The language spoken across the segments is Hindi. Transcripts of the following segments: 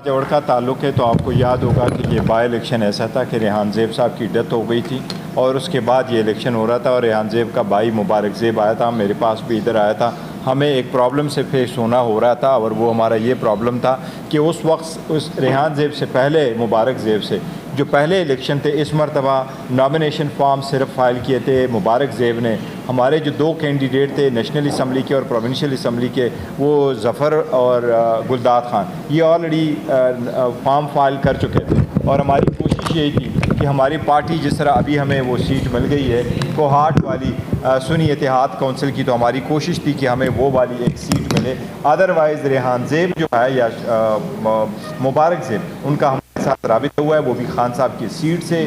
जवड़ का ताल्लुक़ है तो आपको याद होगा कि ये बाई इलेक्शन ऐसा था कि रेहान ज़ेब साहब की डेथ हो गई थी और उसके बाद ये इलेक्शन हो रहा था और रेहान ज़ेब का भाई मुबारक ज़ेब आया था, मेरे पास भी इधर आया था। हमें एक प्रॉब्लम से फेस होना हो रहा था और वो हमारा ये प्रॉब्लम था कि उस वक्त उस रेहान ज़ेब से पहले मुबारक ज़ेब से जो पहले इलेक्शन थे, इस मरतबा नॉमिनेशन फॉर्म सिर्फ फाइल किए थे मुबारक ज़ेब ने। हमारे जो दो कैंडिडेट थे नेशनल असम्बली के और प्रोविंशियल असम्बली के, वो ज़फ़र और गुलदाद खान, ये ऑलरेडी फॉर्म फाइल कर चुके थे और हमारी कोशिश यही थी कि हमारी पार्टी जिस तरह अभी हमें वो सीट मिल गई है कोहाट वाली सुन्नी इत्तेहाद काउंसिल की, तो हमारी कोशिश थी कि हमें वो वाली एक सीट मिले। अदरवाइज़ रेहान ज़ेब जो है या मुबारक ज़ेब, उनका हमारे साथ राबिता हुआ है, वो भी खान साहब की सीट से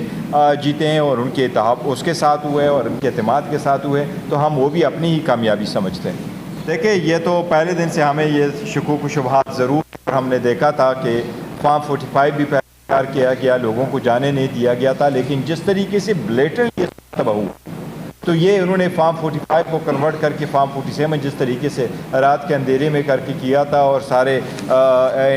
जीते हैं और उनके इत्तेहाद उसके साथ हुए और उनके एतमाद के साथ हुए, तो हम वो भी अपनी ही कामयाबी समझते हैं। देखिए, ये तो पहले दिन से हमें ये शकूक व शुबहात ज़रूर, हमने देखा था कि फॉर्म 45 भी किया गया, लोगों को जाने नहीं दिया गया था, लेकिन जिस तरीके से ब्लेटेंट ये तबाह हुआ, तो ये उन्होंने फॉर्म 45 को कन्वर्ट करके फॉर्म 47 जिस तरीके से रात के अंधेरे में करके किया था और सारे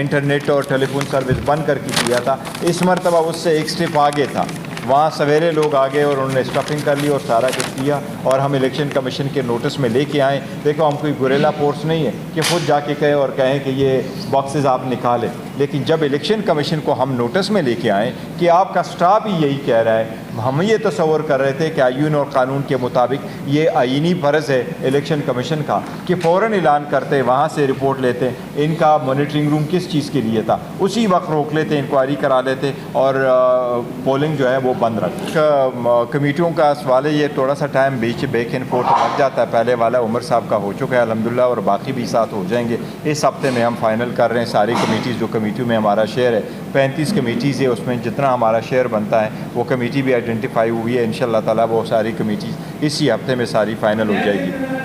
इंटरनेट और टेलीफोन सर्विस बंद करके किया था, इस मरतबा उससे एक स्टेप आगे था। वहाँ सवेरे लोग आ गए और उन्होंने स्टफिंग कर ली और सारा कुछ किया और हम इलेक्शन कमीशन के नोटिस में लेके आए। देखो, हम कोई गुरेला फोर्स नहीं है कि खुद जाके कहें और कहें कि ये बॉक्सेस आप निकालें, लेकिन जब इलेक्शन कमीशन को हम नोटिस में लेके आए कि आपका स्टाफ ही यही कह रहा है, हम ये तस्वर कर रहे थे कि आईन और कानून के मुताबिक ये आईनी फ़र्ज़ है इलेक्शन कमीशन का कि फ़ौरन ऐलान करते, वहाँ से रिपोर्ट लेते, इनका मॉनिटरिंग रूम किस चीज़ के लिए था, उसी वक्त रोक लेते, इंक्वायरी करा लेते और पोलिंग जो है वो बंद रख। कमेटियों का सवाल है, ये थोड़ा सा time beach back and fourth लग जाता है। पहले वाला उमर साहब का हो चुका है अल्हम्दुलिल्लाह और बाकी भी साथ हो जाएंगे। इस हफ्ते में हम फाइनल कर रहे हैं सारी कमेटीज़, जो कमेटियों में हमारा शेयर है 35 कमेटीज़ है, उसमें जितना हमारा शेयर बनता है वो कमेटी भी आइडेंटिफाई हुई है। इंशाल्लाह ताला वो सारी कमेटीज़ इसी हफ्ते में सारी फाइनल हो जाएगी।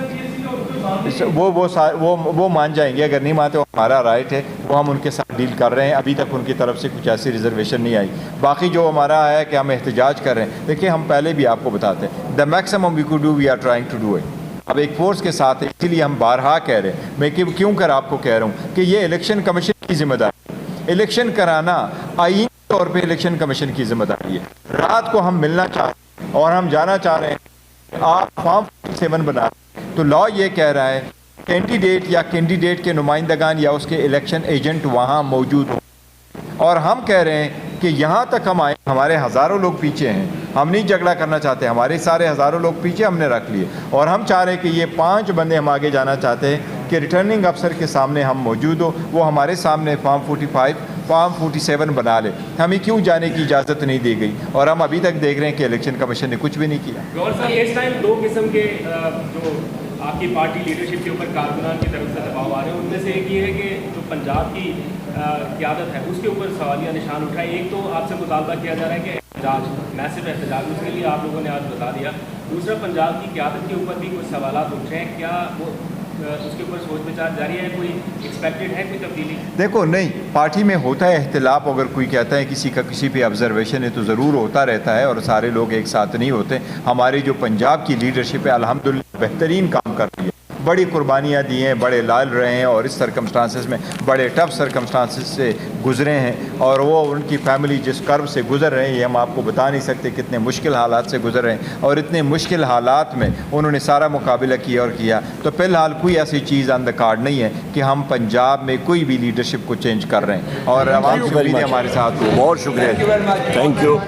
वो मान जाएंगे, अगर नहीं मानते वो हमारा राइट है, वो हम उनके साथ डील कर रहे हैं। अभी तक उनकी तरफ से कुछ ऐसी रिजर्वेशन नहीं आई। बाकी जो हमारा है कि हम एहतजाज कर रहे हैं, देखिए हम पहले भी आपको बताते हैं, the maximum we could do we are trying to do it. अब एक फोर्स के साथ है, इसीलिए हम बारहा कह रहे हैं। मैं क्यों कर आपको कह रहा हूँ कि ये इलेक्शन कमीशन की जिम्मेदारी, इलेक्शन कराना आईनी तौर पर इलेक्शन कमीशन की जिम्मेदारी है। रात को हम मिलना चाह रहे हैं और हम जाना चाह रहे हैं, आप फॉर्म 47 बना, तो लॉ ये कह रहा है कैंडिडेट या कैंडिडेट के नुमाइंदगान या उसके इलेक्शन एजेंट वहाँ मौजूद हो, और हम कह रहे हैं कि यहाँ तक हम आए, हमारे हज़ारों लोग पीछे हैं, हम नहीं झगड़ा करना चाहते, हमारे सारे हज़ारों लोग पीछे हमने रख लिए और हम चाह रहे हैं कि ये 5 बंदे हम आगे जाना चाहते हैं कि रिटर्निंग अफसर के सामने हम मौजूद हो, वो हमारे सामने फॉर्म 45 फॉर्म 47 बना ले। हमें क्यों जाने की इजाज़त नहीं दी गई और हम अभी तक देख रहे हैं कि इलेक्शन कमीशन ने कुछ भी नहीं किया। गौर साहब, इस टाइम 2 किस्म के जो आपकी पार्टी लीडरशिप के ऊपर कारकुनान की तरफ से दबाव आ रहे हैं, उनमें से एक ये है कि जो पंजाब की क़यादत है उसके ऊपर सवालिया निशान उठाए। एक तो आपसे मुतालबा किया जा रहा है कि एहतजाज, मैसिव एहतजाज, उसके लिए आप लोगों ने आज बता दिया। दूसरा, पंजाब की क़यादत के ऊपर भी कुछ सवालात उठ रहे हैं, क्या वो उसके ऊपर सोच विचार जारी है, कोई एक्सपेक्टेड है कोई तब्दीली? देखो, नहीं, पार्टी में होता है इख्तिलाफ, अगर कोई कहता है किसी का किसी पे ऑब्जर्वेशन है तो ज़रूर होता रहता है और सारे लोग एक साथ नहीं होते। हमारी जो पंजाब की लीडरशिप है अल्हम्दुलिल्लाह बेहतरीन काम कर रही है, बड़ी कुर्बानियाँ दी हैं, बड़े लाल रहे हैं और इस सरकमस्टांसिस में बड़े टफ सरकमस्टांसिस से गुजरे हैं और वो उनकी फैमिली जिस कर्ब से गुजर रहे हैं ये हम आपको बता नहीं सकते, कितने मुश्किल हालात से गुजर रहे हैं और इतने मुश्किल हालात में उन्होंने सारा मुकाबला किया और किया। तो फ़िलहाल कोई ऐसी चीज़ ऑन द कार्ड नहीं है कि हम पंजाब में कोई भी लीडरशिप को चेंज कर रहे हैं और आवाम की उम्मीद हमारे साथ। बहुत शुक्रिया, थैंक यू।